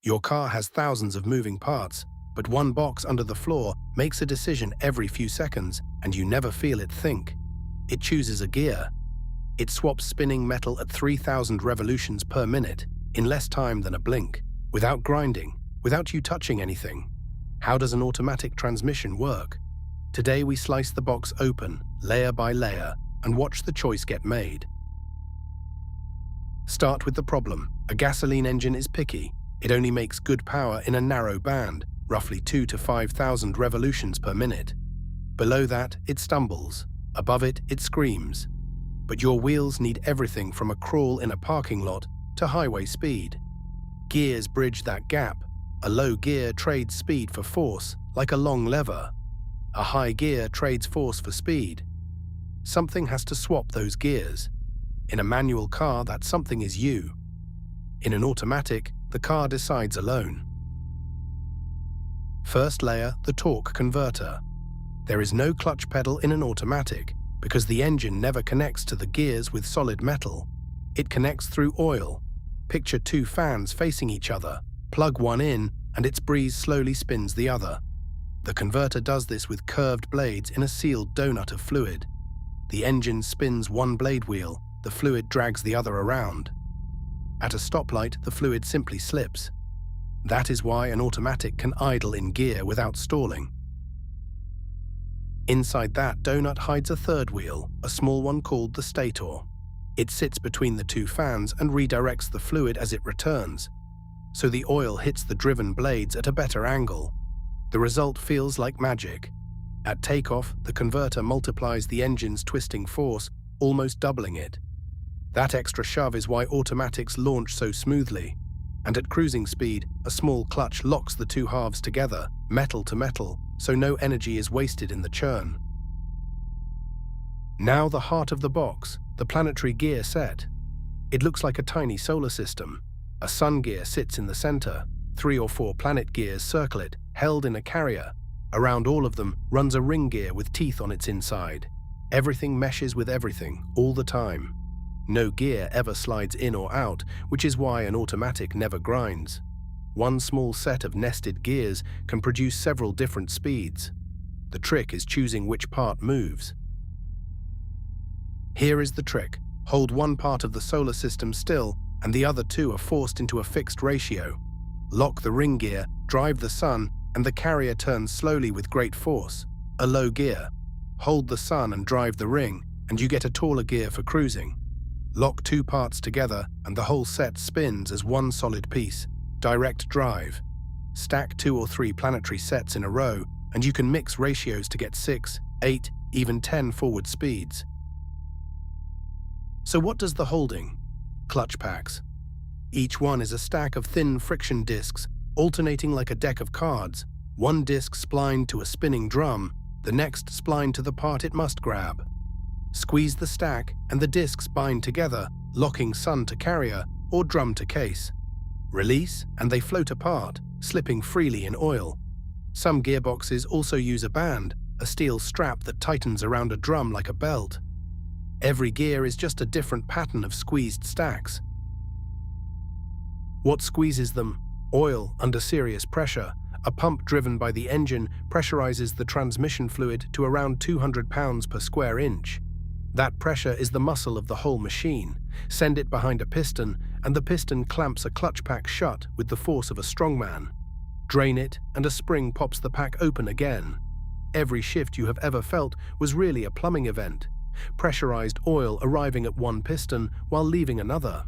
Your car has thousands of moving parts, but one box under the floor makes a decision every few seconds and you never feel it think. It chooses a gear. It swaps spinning metal at 3,000 revolutions per minute in less time than a blink, without grinding, without you touching anything. How does an automatic transmission work? Today we slice the box open, layer by layer, and watch the choice get made. Start with the problem. A gasoline engine is picky. It only makes good power in a narrow band, roughly 2,000 to 5,000 revolutions per minute. Below that, it stumbles. Above it, it screams. But your wheels need everything from a crawl in a parking lot to highway speed. Gears bridge that gap. A low gear trades speed for force, like a long lever. A high gear trades force for speed. Something has to swap those gears. In a manual car, that something is you. In an automatic, the car decides alone. First layer, the torque converter. There is no clutch pedal in an automatic because the engine never connects to the gears with solid metal. It connects through oil. Picture two fans facing each other. Plug one in and its breeze slowly spins the other. The converter does this with curved blades in a sealed donut of fluid. The engine spins one blade wheel, the fluid drags the other around. At a stoplight, the fluid simply slips. That is why an automatic can idle in gear without stalling. Inside that donut hides a third wheel, a small one called the stator. It sits between the two fans and redirects the fluid as it returns, so the oil hits the driven blades at a better angle. The result feels like magic. At takeoff, the converter multiplies the engine's twisting force, almost doubling it. That extra shove is why automatics launch so smoothly. And at cruising speed, a small clutch locks the two halves together, metal to metal, so no energy is wasted in the churn. Now the heart of the box, the planetary gear set. It looks like a tiny solar system. A sun gear sits in the center. 3 or 4 planet gears circle it, held in a carrier. Around all of them runs a ring gear with teeth on its inside. Everything meshes with everything, all the time. No gear ever slides in or out, which is why an automatic never grinds. One small set of nested gears can produce several different speeds. The trick is choosing which part moves. Here is the trick. Hold one part of the solar system still, and the other two are forced into a fixed ratio. Lock the ring gear, drive the sun, and the carrier turns slowly with great force. A low gear. Hold the sun and drive the ring, and you get a taller gear for cruising. Lock two parts together and the whole set spins as one solid piece. Direct drive. Stack 2 or 3 planetary sets in a row and you can mix ratios to get 6, 8, even 10 forward speeds. So what does the holding? Clutch packs. Each one is a stack of thin friction discs, alternating like a deck of cards. One disc splined to a spinning drum, the next splined to the part it must grab. Squeeze the stack and the discs bind together, locking sun to carrier or drum to case. Release and they float apart, slipping freely in oil. Some gearboxes also use a band, a steel strap that tightens around a drum like a belt. Every gear is just a different pattern of squeezed stacks. What squeezes them? Oil under serious pressure. A pump driven by the engine pressurizes the transmission fluid to around 200 pounds per square inch. That pressure is the muscle of the whole machine. Send it behind a piston, and the piston clamps a clutch pack shut with the force of a strongman. Drain it, and a spring pops the pack open again. Every shift you have ever felt was really a plumbing event. Pressurized oil arriving at one piston while leaving another.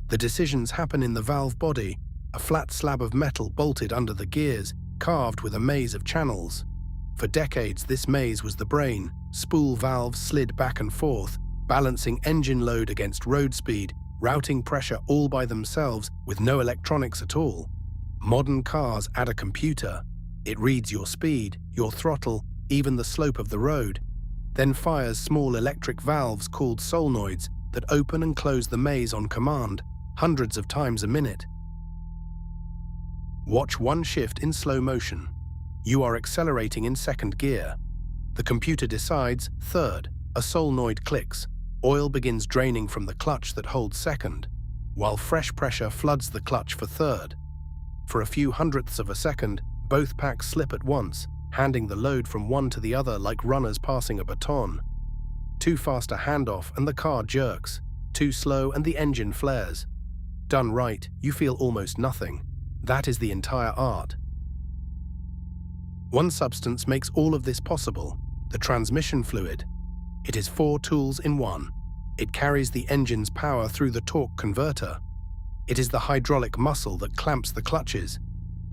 The decisions happen in the valve body, a flat slab of metal bolted under the gears, carved with a maze of channels. For decades, this maze was the brain. Spool valves slid back and forth, balancing engine load against road speed, routing pressure all by themselves with no electronics at all. Modern cars add a computer. It reads your speed, your throttle, even the slope of the road, then fires small electric valves called solenoids that open and close the maze on command, hundreds of times a minute. Watch one shift in slow motion. You are accelerating in second gear. The computer decides third. A solenoid clicks. Oil begins draining from the clutch that holds second. while fresh pressure floods the clutch for third. For a few hundredths of a second, both packs slip at once, handing the load from one to the other like runners passing a baton. Too fast a handoff and the car jerks. Too slow and the engine flares. Done right, you feel almost nothing. That is the entire art. One substance makes all of this possible: the transmission fluid. It is 4 tools in one. It carries the engine's power through the torque converter. It is the hydraulic muscle that clamps the clutches.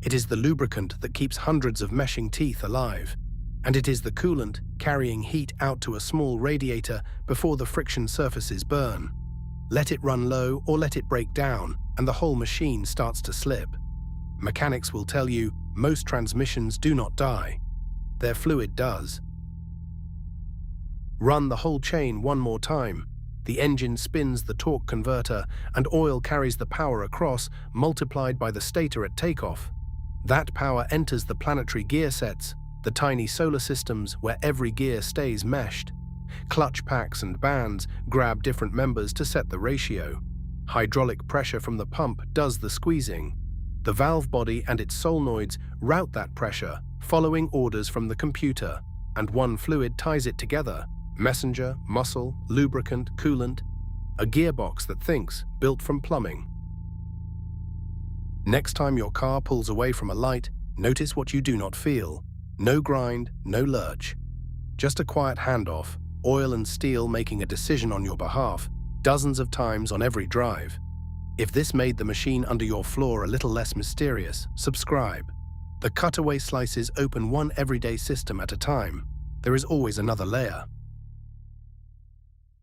It is the lubricant that keeps hundreds of meshing teeth alive. And it is the coolant carrying heat out to a small radiator before the friction surfaces burn. Let it run low or let it break down, and the whole machine starts to slip. Mechanics will tell you most transmissions do not die. Their fluid does. Run the whole chain one more time. The engine spins the torque converter, and oil carries the power across, multiplied by the stator at takeoff. That power enters the planetary gear sets, the tiny solar systems where every gear stays meshed. Clutch packs and bands grab different members to set the ratio. Hydraulic pressure from the pump does the squeezing. The valve body and its solenoids route that pressure, following orders from the computer, and one fluid ties it together: messenger, muscle, lubricant, coolant. A gearbox that thinks, built from plumbing. Next time your car pulls away from a light, notice what you do not feel. No grind, no lurch. Just a quiet handoff, oil and steel making a decision on your behalf, dozens of times on every drive. If this made the machine under your floor a little less mysterious, subscribe. The Cutaway slices open one everyday system at a time. There is always another layer.